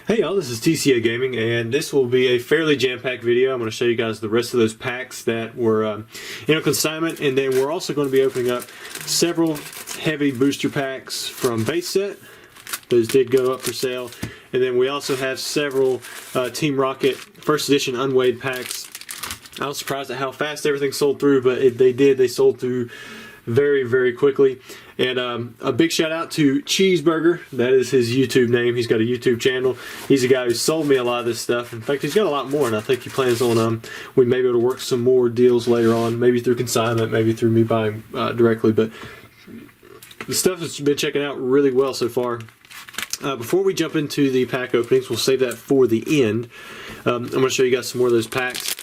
Hey y'all, this is TCA Gaming, and this will be a fairly jam-packed video. I'm going to show you guys the rest of those packs that were in a consignment, and then we're also going to be opening up several heavy booster packs from base set. Those did go up for sale, and then we also have several Team Rocket first edition unweighed packs. I was surprised at how fast everything sold through, but they sold through very, very quickly. And a big shout out to Cheeseburger. That is his YouTube name. He's got a YouTube channel. He's the guy who sold me a lot of this stuff. In fact, he's got a lot more, and I think he plans on we may be able to work some more deals later on, maybe through consignment, maybe through me buying directly. But the stuff has been checking out really well so far. Before we jump into the pack openings, we'll save that for the end. I'm going to show you guys some more of those packs.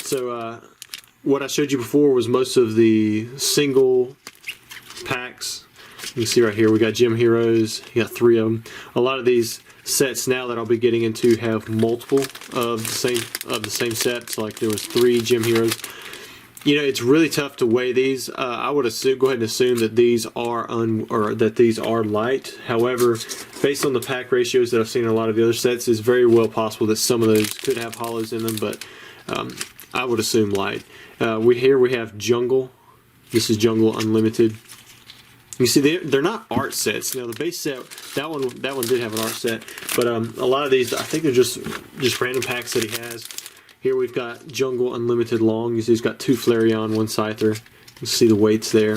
So what I showed you before was most of the single packs. You can see right here we got Gym Heroes. You got 3 of them. A lot of these sets now that I'll be getting into have multiple of the same sets. Like there was 3 Gym Heroes. You know, it's really tough to weigh these. I would go ahead and assume that these are light. However, based on the pack ratios that I've seen in a lot of the other sets, it's very well possible that some of those could have hollows in them, but I would assume light. Here we have Jungle. This is Jungle Unlimited. You see, they're not art sets. Now the base set, that one did have an art set, but a lot of these, I think they're just random packs that he has. Here we've got Jungle Unlimited Long. You see he's got 2 Flareon, 1 Scyther. You see the weights there.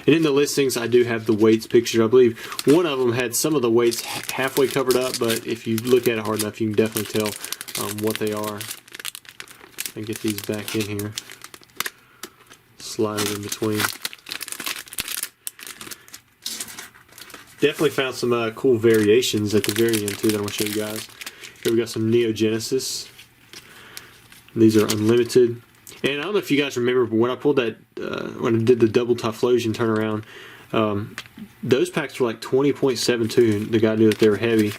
And in the listings, I do have the weights pictured. I believe one of them had some of the weights halfway covered up, but if you look at it hard enough, you can definitely tell what they are. And get these back in here. Slide it in between. Definitely found some cool variations at the very end too that I'm going to show you guys. Here we got some Neo Genesis. These are unlimited. And I don't know if you guys remember, but when I pulled that, when I did the double Typhlosion turnaround, those packs were like 20.72. The guy knew that they were heavy.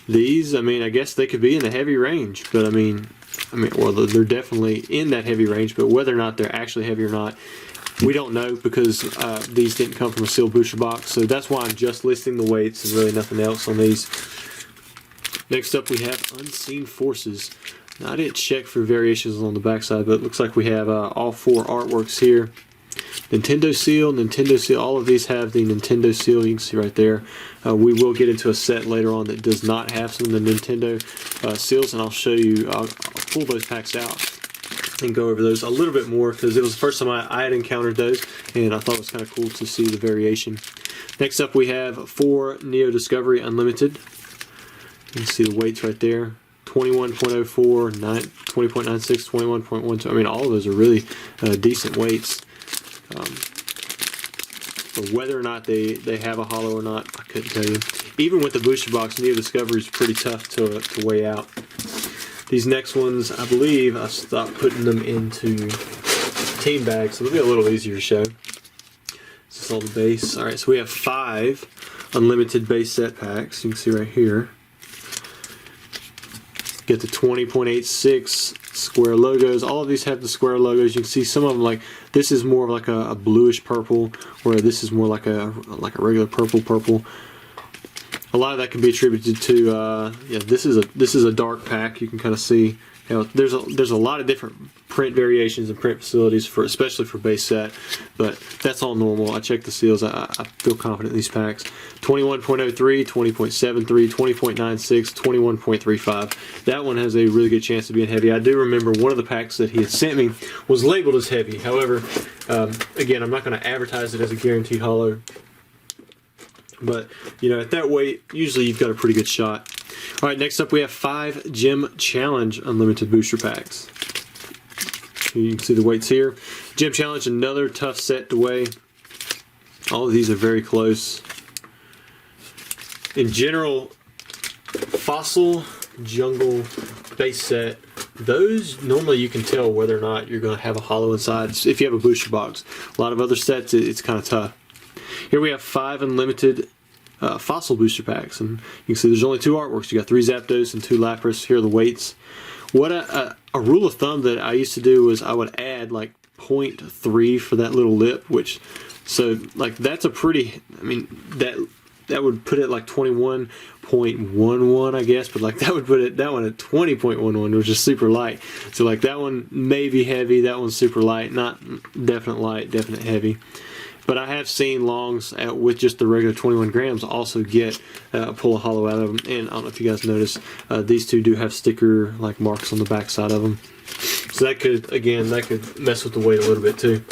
These, I mean, I guess they could be in the heavy range, but I mean, well, they're definitely in that heavy range, but whether or not they're actually heavy or not, we don't know because these didn't come from a sealed booster box. So that's why I'm just listing the weights and really nothing else on these. Next up, we have Unseen Forces. Now, I didn't check for variations on the backside, but it looks like we have all 4 artworks here. Nintendo seal, all of these have the Nintendo seal, you can see right there. We will get into a set later on that does not have some of the Nintendo seals, and I'll show you, I'll pull those packs out and go over those a little bit more because it was the first time I had encountered those, and I thought it was kind of cool to see the variation. Next up we have 4 Neo Discovery Unlimited. You can see the weights right there. 21.04, 20.96, 21.12. I mean, all of those are really decent weights. But whether or not they have a hollow or not, I couldn't tell you. Even with the booster box, Neo Discovery is pretty tough to weigh out. These next ones, I believe I stopped putting them into team bags, so they'll be a little easier to show. This is all the base. Alright, so we have 5 unlimited base set packs. You can see right here. Get the 20.86 square logos. All of these have the square logos. You can see some of them, like this is more of like a bluish purple, where this is more like a regular purple. A lot of that can be attributed to yeah, this is a dark pack. You can kind of see, you know, there's a lot of different print variations and print facilities for, especially for base set, but that's all normal. I checked the seals. I feel confident in these packs. 21.03, 20.73, 20.96, 21.35. That one has a really good chance of being heavy. I do remember one of the packs that he had sent me was labeled as heavy. However, again, I'm not going to advertise it as a guaranteed hollow. But, you know, at that weight, usually you've got a pretty good shot. Alright, next up we have 5 Gym Challenge Unlimited Booster Packs. You can see the weights here. Gym Challenge, another tough set to weigh. All of these are very close. In general, Fossil, Jungle, base set, those normally you can tell whether or not you're going to have a hollow inside if you have a booster box. A lot of other sets, it's kind of tough. Here we have 5 unlimited Fossil booster packs, and you can see there's only 2 artworks. You got 3 Zapdos and 2 Lapras. Here are the weights. What a rule of thumb that I used to do was I would add like 0.3 for that little lip, which, so like that's a pretty, I mean, that that would put it like 21.11, I guess, but like that would put that one at 20.11, which is super light. So like that one may be heavy, that one's super light, not definite light, definite heavy. But I have seen longs with just the regular 21 grams also get pull a hollow out of them. And I don't know if you guys noticed, these two do have sticker like marks on the back side of them. So that could, again, that could mess with the weight a little bit too.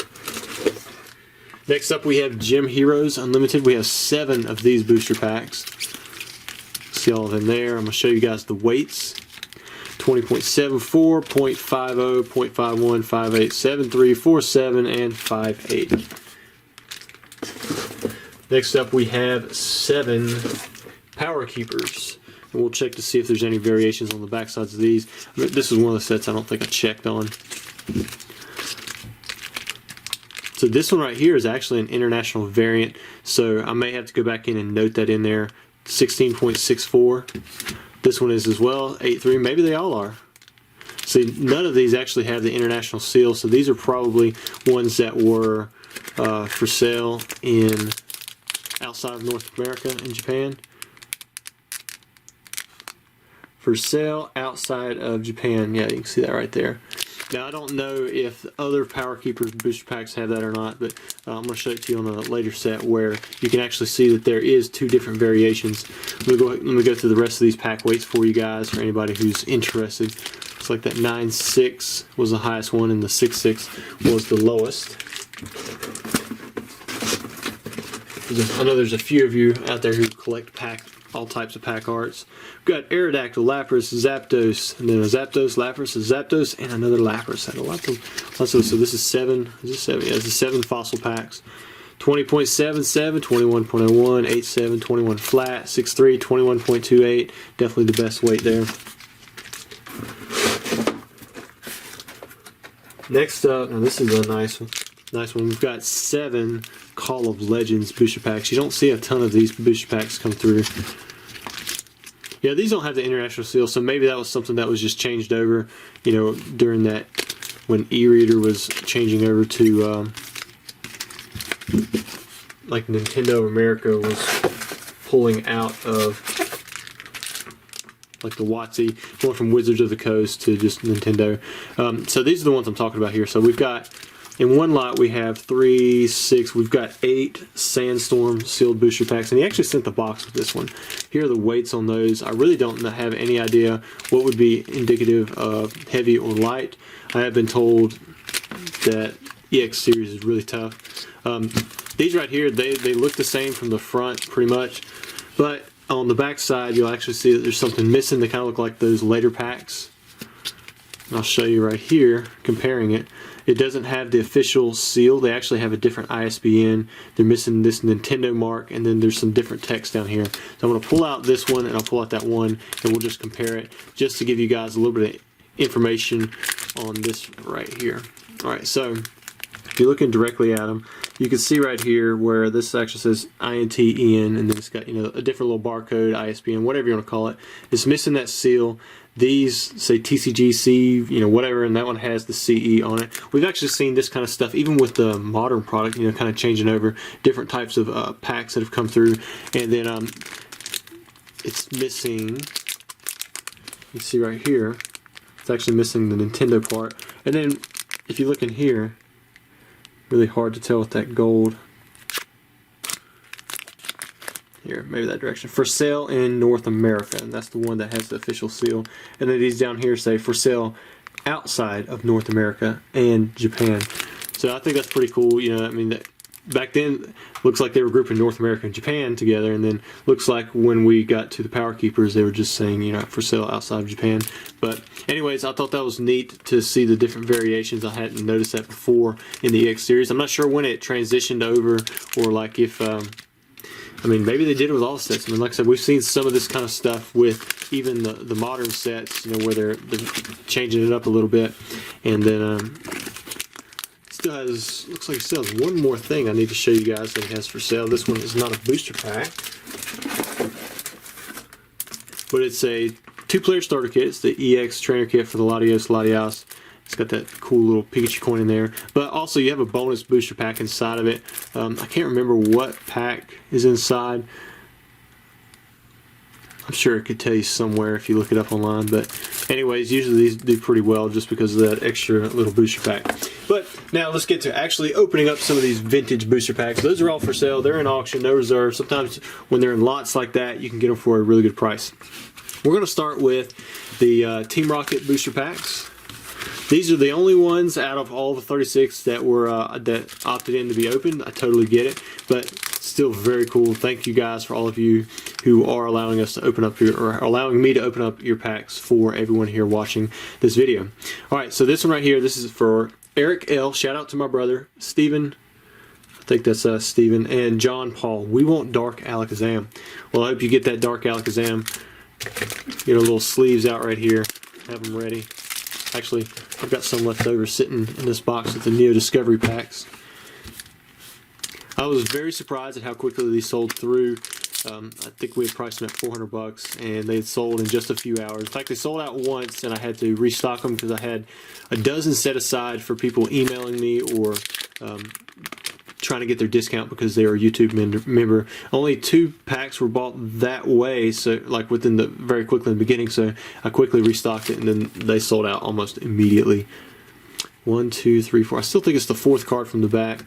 Next up we have Gym Heroes Unlimited. We have 7 of these booster packs. See all of them there. I'm going to show you guys the weights. 20.74, 0.50, 0.51, 58, 73, 47, and 58. Next up we have 7 Power Keepers. And we'll check to see if there's any variations on the back sides of these. This is one of the sets I don't think I checked on. So this one right here is actually an international variant, so I may have to go back in and note that in there. 16.64. This one is as well, 8.3. Maybe they all are. See, none of these actually have the international seal, so these are probably ones that were for sale in outside of North America and Japan. For sale outside of Japan. Yeah, you can see that right there. Now, I don't know if other Power Keepers booster packs have that or not, but I'm going to show it to you on a later set where you can actually see that there is 2 different variations. Let me go through the rest of these pack weights for you guys, for anybody who's interested. Looks like that 9.6 was the highest one and the 6.6 was the lowest. I know there's a few of you out there who collect all types of pack arts. We've got Aerodactyl, Lapras, Zapdos, and then a Zapdos, Lapras, a Zapdos, and another Lapras. So this is 7. Is this 7? Yeah, this is 7 fossil packs. 20.77, 21.01, 8.7, 21 flat, 6.3, 21.28. Definitely the best weight there. Next up, now this is a nice one. We've got 7 Call of Legends booster packs. You don't see a ton of these booster packs come through. Yeah, these don't have the international seal, so maybe that was something that was just changed over, you know, during that, when e-reader was changing over to, like Nintendo America was pulling out of, like the WotC, going from Wizards of the Coast to just Nintendo. So these are the ones I'm talking about here. So we've got, in one lot we have 3, 6, we've got 8 Sandstorm sealed booster packs, and he actually sent the box with this one. Here are the weights on those. I really don't have any idea what would be indicative of heavy or light. I have been told that EX series is really tough. These right here, they look the same from the front pretty much, but on the back side you'll actually see that there's something missing. They kind of look like those later packs. And I'll show you right here, comparing it. It doesn't have the official seal. They actually have a different ISBN. They're missing this Nintendo mark, and then there's some different text down here. So I'm going to pull out this one, and I'll pull out that one, and we'll just compare it, just to give you guys a little bit of information on this right here. Alright, so if you're looking directly at them, you can see right here where this actually says INTEN, and then it's got, you know, a different little barcode, ISBN, whatever you want to call it. It's missing that seal. These say TCGC, you know, whatever, and that one has the CE on it. We've actually seen this kind of stuff even with the modern product, you know, kind of changing over different types of packs that have come through. And then it's missing, you see right here, it's actually missing the Nintendo part. And then if you look in here, really hard to tell with that gold. Here, maybe that direction. For sale in North America, and that's the one that has the official seal. And then these down here say for sale outside of North America and Japan. So I think that's pretty cool. You know, I mean, back then looks like they were grouping North America and Japan together, and then looks like when we got to the Power Keepers, they were just saying, you know, for sale outside of Japan. But anyways, I thought that was neat to see the different variations. I hadn't noticed that before in the EX series. I'm not sure when it transitioned over, or like if I mean, maybe they did it with all sets. I mean, like I said, we've seen some of this kind of stuff with even the modern sets, you know, where they're changing it up a little bit. And then still has, looks like it still has one more thing I need to show you guys that it has for sale. This one is not a booster pack, but it's a 2-player starter kit. It's the EX trainer kit for the Latios. It's got that cool little Pikachu coin in there. But also you have a bonus booster pack inside of it. I can't remember what pack is inside. I'm sure it could tell you somewhere if you look it up online, but anyways, usually these do pretty well just because of that extra little booster pack. But now let's get to actually opening up some of these vintage booster packs. Those are all for sale. They're in auction, no reserve. Sometimes when they're in lots like that, you can get them for a really good price. We're going to start with the Team Rocket booster packs. These are the only ones out of all the 36 that were that opted in to be opened. I totally get it, but still very cool. Thank you guys for all of you who are allowing us to open up or allowing me to open up your packs for everyone here watching this video. All right, so this one right here, this is for Eric L. Shout out to my brother Steven. I think that's Steven and John Paul. We want Dark Alakazam. Well, I hope you get that Dark Alakazam. Get our little sleeves out right here. Have them ready. Actually, I've got some left over sitting in this box with the Neo Discovery packs. I was very surprised at how quickly these sold through. I think we had priced them at $400 and they had sold in just a few hours. In fact, they sold out once and I had to restock them because I had a dozen set aside for people emailing me or trying to get their discount because they were a YouTube member. Only 2 packs were bought that way, so like within the very quickly in the beginning, so I quickly restocked it and then they sold out almost immediately. 1, 2, 3, 4. I still think it's the 4th card from the back.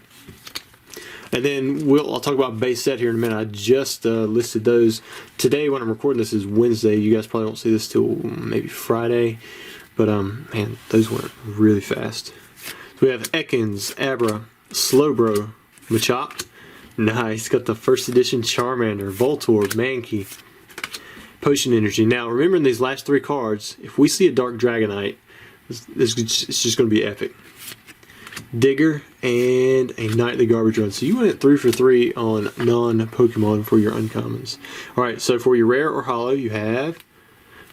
And then I'll talk about base set here in a minute. I just listed those. Today when I'm recording this is Wednesday. You guys probably won't see this till maybe Friday. But man, those went really fast. So we have Ekans, Abra, Slowbro, Machop. Nice. Got the first edition Charmander, Voltorb, Mankey, Potion Energy. Now remember in these last 3 cards, if we see a Dark Dragonite, it's just going to be epic. Digger and a Nightly Garbage Run. So you went 3 for 3 on non-Pokemon for your uncommons. Alright, so for your rare or hollow, you have...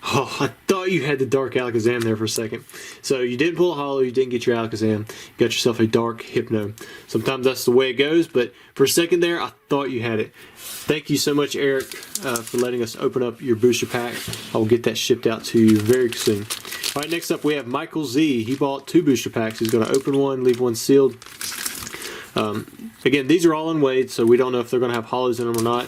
Oh, I thought you had the Dark Alakazam there for a second. So you didn't pull a hollow, you didn't get your Alakazam. You got yourself a Dark Hypno. Sometimes that's the way it goes, but for a second there, I thought you had it. Thank you so much, Eric, for letting us open up your booster pack. I will get that shipped out to you very soon. All right, next up we have Michael Z. He bought 2 booster packs. He's going to open one, leave one sealed. Again, these are all unweighed, so we don't know if they're going to have hollows in them or not.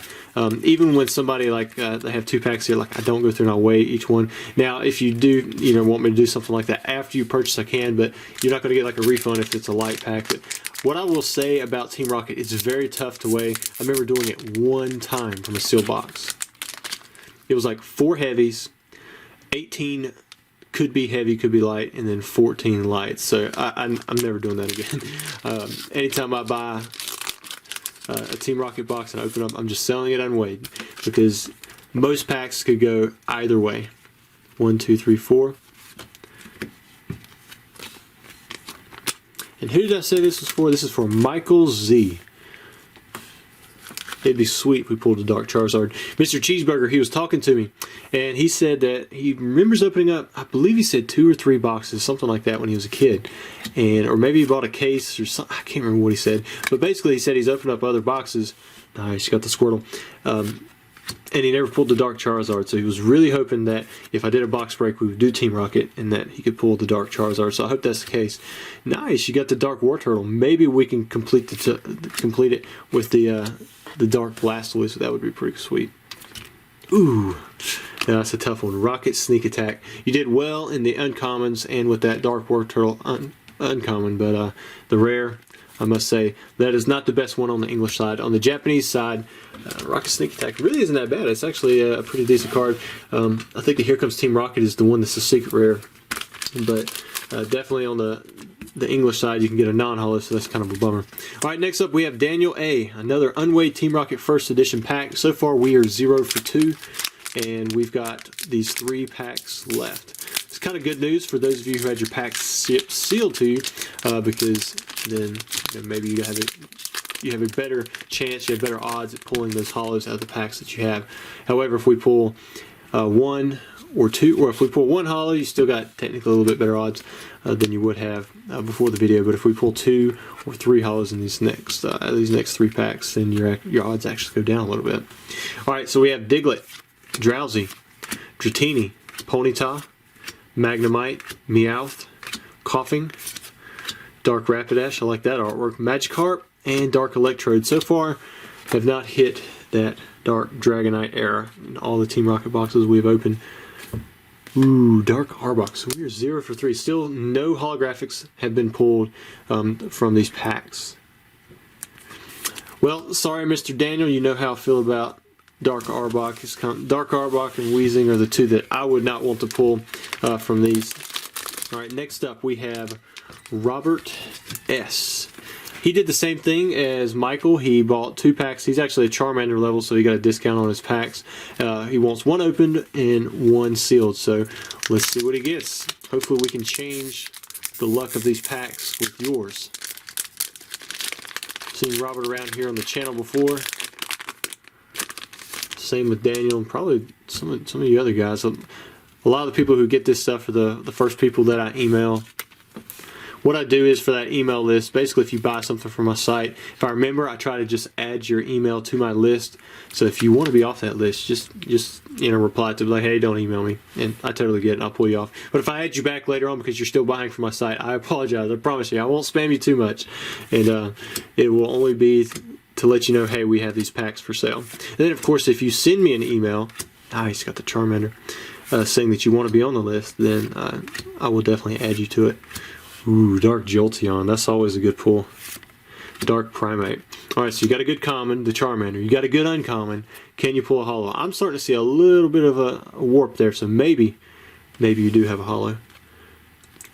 Even when somebody like they have 2 packs here, like I don't go through and I weigh each one. Now, if you do, want me to do something like that after you purchase, I can, but you're not going to get like a refund if it's a light pack. But what I will say about Team Rocket, it's very tough to weigh. I remember doing it one time from a sealed box. It was like 4 heavies, 18 could be heavy, could be light, and then 14 lights. So I'm never doing that again. Anytime I buy a Team Rocket box and open up, I'm just selling it unweighed because most packs could go either way. 1, 2, 3, 4. And who did I say this was for? This is for Michael Z. It'd be sweet if we pulled a Dark Charizard. Mr. Cheeseburger, he was talking to me, and he said that he remembers opening up, I believe he said 2 or 3 boxes, something like that when he was a kid. Or maybe he bought a case or something. I can't remember what he said. But basically he said he's opened up other boxes. Nice, got the Squirtle. And he never pulled the Dark Charizard, so he was really hoping that if I did a box break, we would do Team Rocket and that he could pull the Dark Charizard. So I hope that's the case. Nice, you got the Dark War Turtle. Maybe we can complete it with the Dark Blastoise, so that would be pretty sweet. Ooh, now that's a tough one. Rocket Sneak Attack. You did well in the uncommons and with that Dark War Turtle uncommon, but the rare, I must say, that is not the best one on the English side. On the Japanese side, Rocket Sneak Attack really isn't that bad. It's actually a pretty decent card. I think the Here Comes Team Rocket is the one that's a secret rare, but definitely on the English side, you can get a non-hollow, so that's kind of a bummer. All right, next up we have Daniel A. Another unweighed Team Rocket First Edition pack. So far we are 0 for 2, and we've got these 3 packs left. It's kind of good news for those of you who had your packs sealed to you, because then maybe you have a better chance, you have better odds at pulling those hollows out of the packs that you have. However, if we pull 1 or 2, or if we pull 1 hollow, you still got technically a little bit better odds than you would have before the video. But if we pull 2 or 3 hollows in these next 3 packs, then your odds actually go down a little bit. All right, so we have Diglett, Drowsy, Dratini, Ponyta, Magnemite, Meowth, Coughing, Dark Rapidash, I like that artwork, Magikarp, and Dark Electrode. So far, have not hit that Dark Dragonite era in all the Team Rocket boxes we've opened. Ooh, Dark Arbok. So we are 0 for 3. Still no holographics have been pulled from these packs. Well, sorry, Mr. Daniel. You know how I feel about Dark Arbok. Dark Arbok and Weezing are the two that I would not want to pull from these. All right, next up we have Robert S. He did the same thing as Michael. He bought 2 packs. He's actually a Charmander level, so he got a discount on his packs. He wants 1 opened and 1 sealed. So let's see what he gets. Hopefully we can change the luck of these packs with yours. Seen Robert around here on the channel before. Same with Daniel and probably some of you other guys. A lot of the people who get this stuff are the first people that I email. What I do is for that email list, basically if you buy something from my site, if I remember, I try to just add your email to my list. So if you want to be off that list, just reply to like, hey, don't email me. And I totally get it, and I'll pull you off. But if I add you back later on because you're still buying from my site, I apologize. I promise you, I won't spam you too much. And it will only be to let you know, hey, we have these packs for sale. And then, of course, if you send me an email, he's got the Charmander, saying that you want to be on the list, then I will definitely add you to it. Ooh, Dark Jolteon. That's always a good pull. Dark Primate. Alright, so you got a good common, the Charmander. You got a good uncommon. Can you pull a holo? I'm starting to see a little bit of a warp there, so maybe you do have a holo.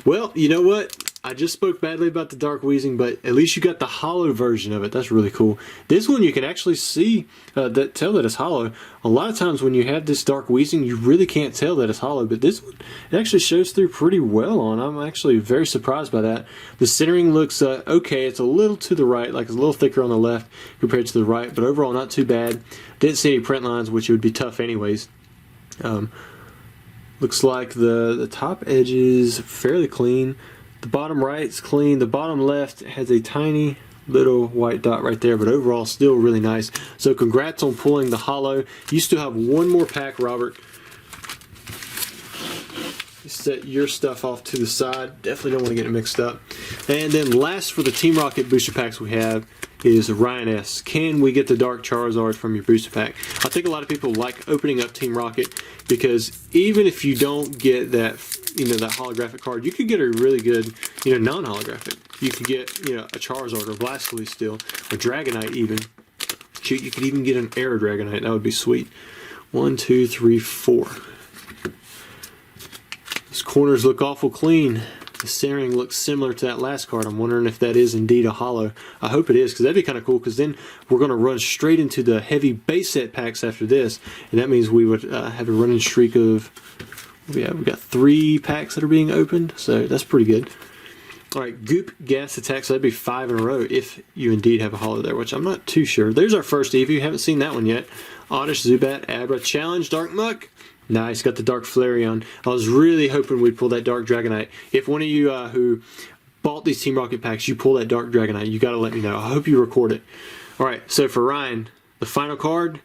Well, you know what? I just spoke badly about the Dark Weezing, but at least you got the holo version of it. That's really cool. This one you can actually see, tell that it's holo. A lot of times when you have this Dark Weezing, you really can't tell that it's holo, but this one, it actually shows through pretty well on. I'm actually very surprised by that. The centering looks okay. It's a little to the right, like it's a little thicker on the left compared to the right, but overall not too bad. Didn't see any print lines, which would be tough anyways. Looks like the top edge is fairly clean. The bottom right's clean. The bottom left has a tiny little white dot right there, but overall still really nice. So congrats on pulling the holo. You still have 1 more pack, Robert. Set your stuff off to the side. Definitely don't want to get it mixed up. And then last for the Team Rocket booster packs we have is Ryan S. Can we get the Dark Charizard from your booster pack? I think a lot of people like opening up Team Rocket because even if you don't get that, that holographic card, you could get a really good, non-holographic. You could get, a Charizard or Blastoise still, or Dragonite even. Shoot, you could even get an Air Dragonite. That would be sweet. 1, 2, 3, 4. These corners look awful clean. The centering looks similar to that last card. I'm wondering if that is indeed a holo. I hope it is, because that'd be kind of cool, because then we're going to run straight into the heavy base set packs after this, and that means we would have a running streak of, we got 3 packs that are being opened, so that's pretty good. Alright, Goop Gas Attack, so that'd be 5 in a row if you indeed have a holo there, which I'm not too sure. There's our first Eevee. Haven't seen that one yet. Oddish, Zubat, Abra, Challenge, Dark Muck. Nice, got the Dark Flareon. I was really hoping we'd pull that Dark Dragonite. If one of you who bought these Team Rocket packs, you pull that Dark Dragonite, you gotta let me know. I hope you record it. Alright, so for Ryan, the final card.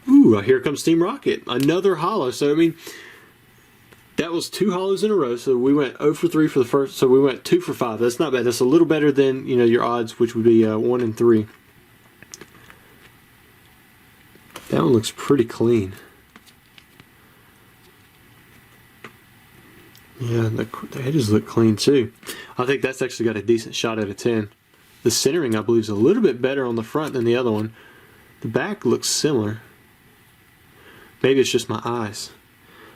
Ooh, here comes Team Rocket. Another holo. So, I mean, that was 2 holos in a row. So we went 0 for 3 for the first. So we went 2 for 5. That's not bad. That's a little better than, your odds, which would be 1 and 3. That one looks pretty clean. Yeah, the edges look clean too. I think that's actually got a decent shot out of 10. The centering, I believe, is a little bit better on the front than the other one. The back looks similar. Maybe it's just my eyes.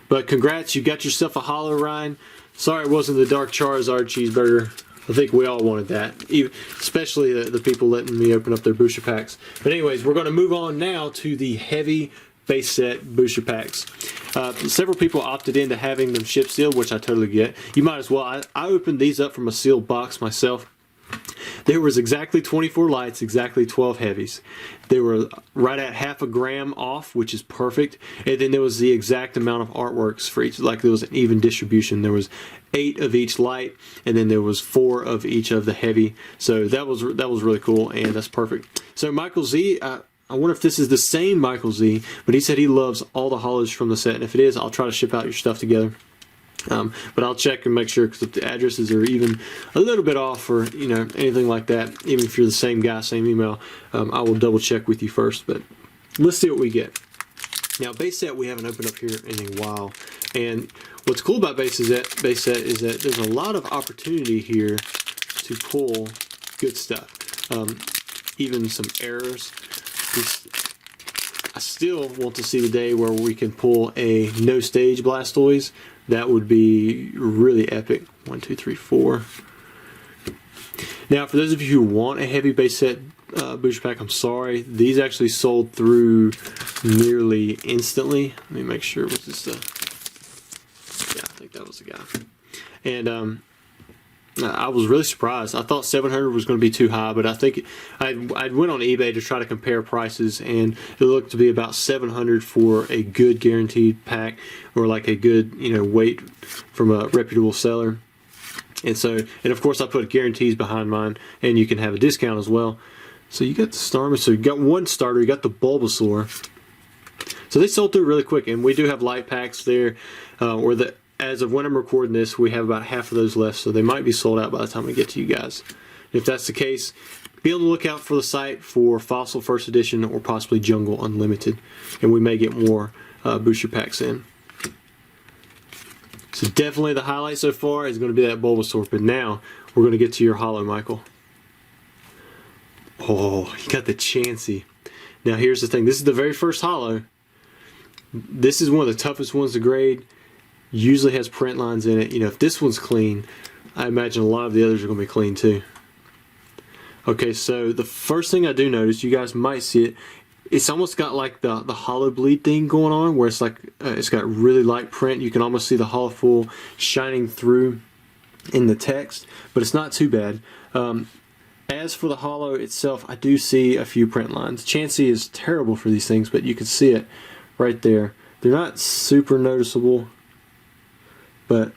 But congrats, you got yourself a holo, Ryan. Sorry it wasn't the Dark Charizard cheeseburger. I think we all wanted that, especially the people letting me open up their booster packs. But anyways, we're going to move on now to the heavy base set booster packs. Several people opted into having them ship sealed, which I totally get. You might as well. I opened these up from a sealed box myself. There was exactly 24 lights, exactly 12 heavies. They were right at half a gram off, which is perfect. And then there was the exact amount of artworks for each, like there was an even distribution. There was 8 of each light, and then there was 4 of each of the heavy. So that was really cool, and that's perfect. So Michael Z, I wonder if this is the same Michael Z, but he said he loves all the holos from the set, and if it is, I'll try to ship out your stuff together. But I'll check and make sure, because if the addresses are even a little bit off or anything like that, even if you're the same guy, same email, I will double check with you first. But let's see what we get. Now, base set we haven't opened up here in a while, and what's cool about base set is that there's a lot of opportunity here to pull good stuff. Even some errors. I still want to see the day where we can pull a no stage Blastoise. That would be really epic. 1, 2, 3, 4. Now, for those of you who want a heavy base set booster pack, I'm sorry. These actually sold through nearly instantly. Let me make sure. Was this the... Yeah, I think that was the guy. And I was really surprised. I thought 700 was going to be too high, but I think I went on eBay to try to compare prices, and it looked to be about 700 for a good guaranteed pack, or like a good, you know, weight from a reputable seller. And so, and of course I put guarantees behind mine, and you can have a discount as well. So you got the Starmie, so you got one starter, you got the Bulbasaur. So they sold through really quick, and we do have light packs there, or the, as of when I'm recording this, we have about half of those left, so they might be sold out by the time we get to you guys. If that's the case, be on the lookout for the site for Fossil First Edition or possibly Jungle Unlimited, and we may get more booster packs in. So definitely the highlight so far is going to be that Bulbasaur, but now we're going to get to your holo, Michael. Oh, you got the Chansey. Now here's the thing, this is the very first holo. This is one of the toughest ones to grade. Usually has print lines in it. You know, if this one's clean, I imagine a lot of the others are going to be clean too. Okay, so the first thing I do notice, you guys might see it, it's almost got like the holo bleed thing going on, where it's like it's got really light print. You can almost see the holo full shining through in the text, but it's not too bad. As for the holo itself, I do see a few print lines. Chansey is terrible for these things, but you can see it right there. They're not super noticeable, but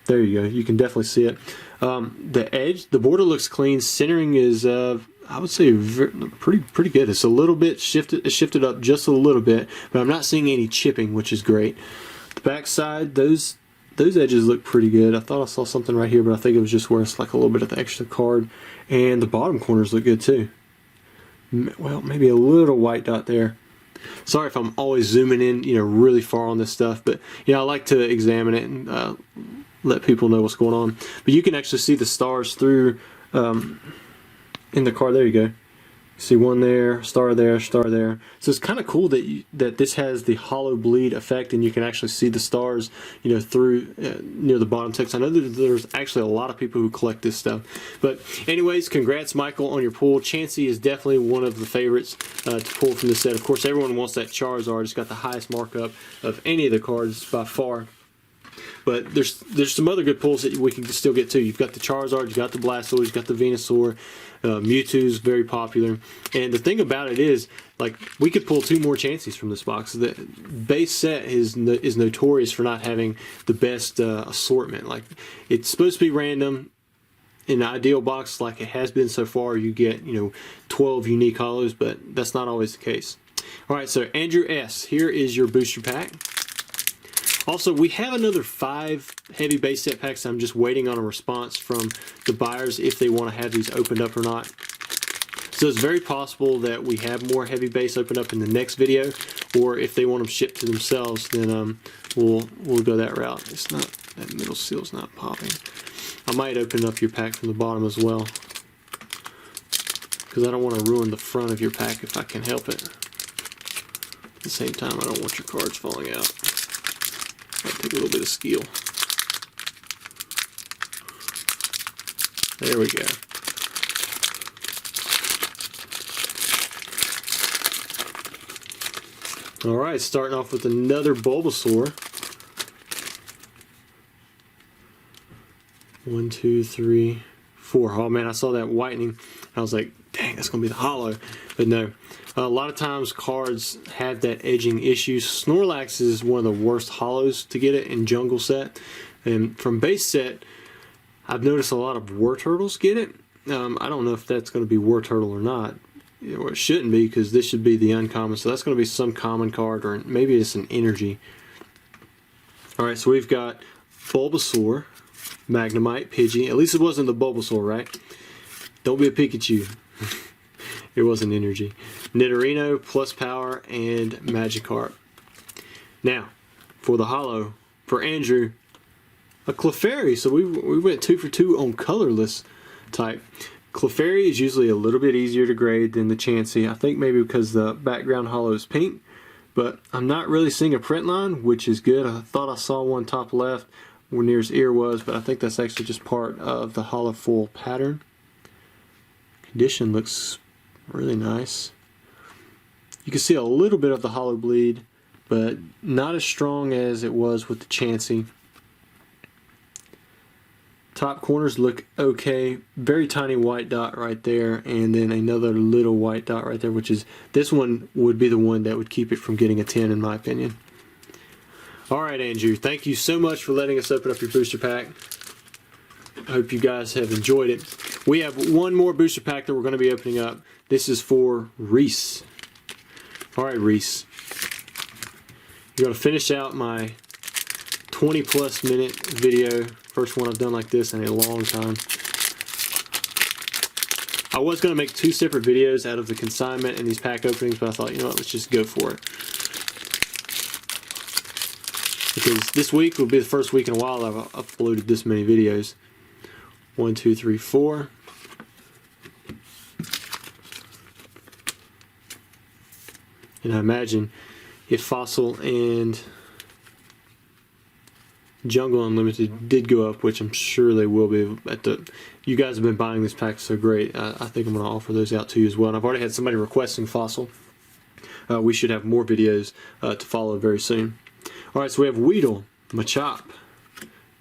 there you go. You can definitely see it. The edge, the border looks clean. Centering is, I would say, pretty good. It's a little bit shifted. It's shifted up just a little bit, but I'm not seeing any chipping, which is great. The back side, those edges look pretty good. I thought I saw something right here, but I think it was just where it's like a little bit of the extra card. And the bottom corners look good too. Well, maybe a little white dot there. Sorry if I'm always zooming in, you know, really far on this stuff, but yeah, I like to examine it and let people know what's going on. But you can actually see the stars through in the card. There you go. See one there, star there, star there. So it's kind of cool that that this has the holo bleed effect, and you can actually see the stars, you know, through near the bottom text. I know that there's actually a lot of people who collect this stuff. But anyways, congrats, Michael, on your pull. Chansey is definitely one of the favorites to pull from this set. Of course, everyone wants that Charizard. It's got the highest markup of any of the cards by far. But there's some other good pulls that we can still get to. You've got the Charizard, you've got the Blastoise, you've got the Venusaur, Mewtwo's very popular. And the thing about it is, like, we could pull 2 more Chanseys from this box. The base set is notorious for not having the best assortment. Like, it's supposed to be random. In the ideal box, like it has been so far, you get, you know, 12 unique holos, but that's not always the case. All right, so Andrew S., here is your booster pack. Also, we have another 5 heavy base set packs. I'm just waiting on a response from the buyers if they want to have these opened up or not. So it's very possible that we have more heavy base opened up in the next video, or if they want them shipped to themselves, then we'll go that route. It's not, that middle seal's not popping. I might open up your pack from the bottom as well, because I don't want to ruin the front of your pack if I can help it. At the same time, I don't want your cards falling out. Might take a little bit of skill. There we go. Alright, starting off with another Bulbasaur. 1, 2, 3, 4. Oh man, I saw that whitening. I was like, dang, that's going to be the holo. But no. A lot of times cards have that edging issue. Snorlax is one of the worst holos to get it in Jungle set. And from base set, I've noticed a lot of Wartortles get it. I don't know if that's going to be Wartortle or not. Or it shouldn't be, because this should be the uncommon. So that's going to be some common card, or maybe it's an energy. Alright, so we've got Bulbasaur, Magnemite, Pidgey. At least it wasn't the Bulbasaur, right? Don't be a Pikachu. It wasn't energy. Nidorino, Plus Power, and Magikarp. Now, for the holo, for Andrew, a Clefairy. So we went 2 for 2 on colorless type. Clefairy is usually a little bit easier to grade than the Chansey. I think maybe because the background holo is pink, but I'm not really seeing a print line, which is good. I thought I saw one top left where near his ear was, but I think that's actually just part of the holo foil pattern. Condition looks really nice. You can see a little bit of the holo bleed, but not as strong as it was with the Chansey. Top corners look okay. Very tiny white dot right there, and then another little white dot right there, which is, this one would be the one that would keep it from getting a 10 in my opinion. Alright Andrew, thank you so much for letting us open up your booster pack. I hope you guys have enjoyed it. We have one more booster pack that we're going to be opening up. This is for Reese. Alright Reese, you're going to finish out my 20+ minute video. First one I've done like this in a long time. I was going to make 2 separate videos out of the consignment and these pack openings, but I thought, you know what, let's just go for it. Because this week will be the first week in a while I've uploaded this many videos. 1, 2, 3, 4. And I imagine if Fossil and Jungle Unlimited did go up, which I'm sure they will be. You guys have been buying this pack so great. I think I'm going to offer those out to you as well. And I've already had somebody requesting Fossil. We should have more videos to follow very soon. Alright, so we have Weedle, Machop.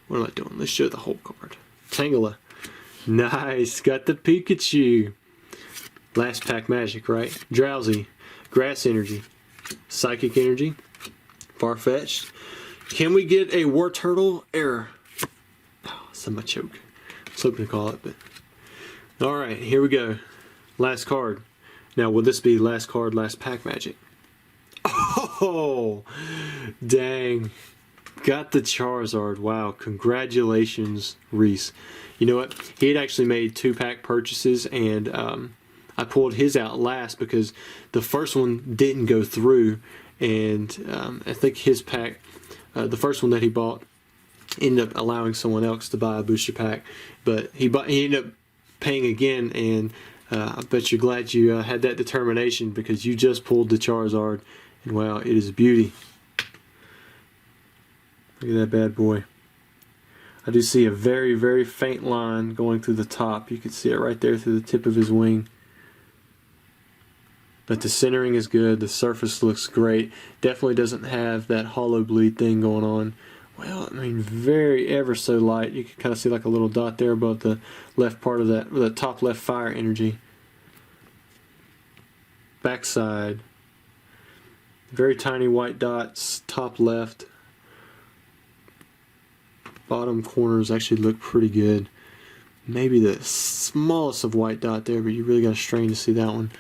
What am I doing? Let's show the whole card. Tangela. Nice. Got the Pikachu. Last pack magic, right? Drowsy. Grass Energy. Psychic Energy. Farfetch'd. Can we get a War Turtle error? Oh, Semi-choke. I was hoping to call it, but. Alright, here we go. Last card. Now, will this be last card, last pack magic? Oh! Dang. Got the Charizard. Wow. Congratulations, Reese. You know what? He had actually made 2 pack purchases, and I pulled his out last because the first one didn't go through, and I think his pack, the first one that he bought, ended up allowing someone else to buy a booster pack, but he ended up paying again, and I bet you're glad you had that determination because you just pulled the Charizard, and wow, it is a beauty. Look at that bad boy. I do see a very, very faint line going through the top. You can see it right there through the tip of his wing. But the centering is good. The surface looks great. Definitely doesn't have that hollow bleed thing going on. Well, I mean, very ever so light. You can kind of see like a little dot there above the left part of that, the top left fire energy. Backside. Very tiny white dots, top left. Bottom corners actually look pretty good. Maybe the smallest of white dot there, but you really got to strain to see that one.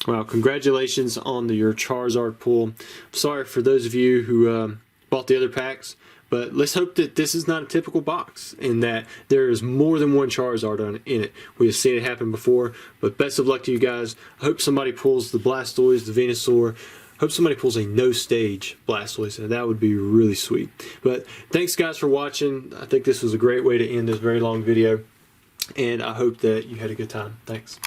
Wow, congratulations on your Charizard pull. Sorry for those of you who bought the other packs, but let's hope that this is not a typical box and that there is more than one Charizard in it. We have seen it happen before, but best of luck to you guys. I hope somebody pulls the Blastoise, the Venusaur. Hope somebody pulls a no-stage Blastoise, and that would be really sweet. But thanks guys for watching. I think this was a great way to end this very long video, and I hope that you had a good time. Thanks.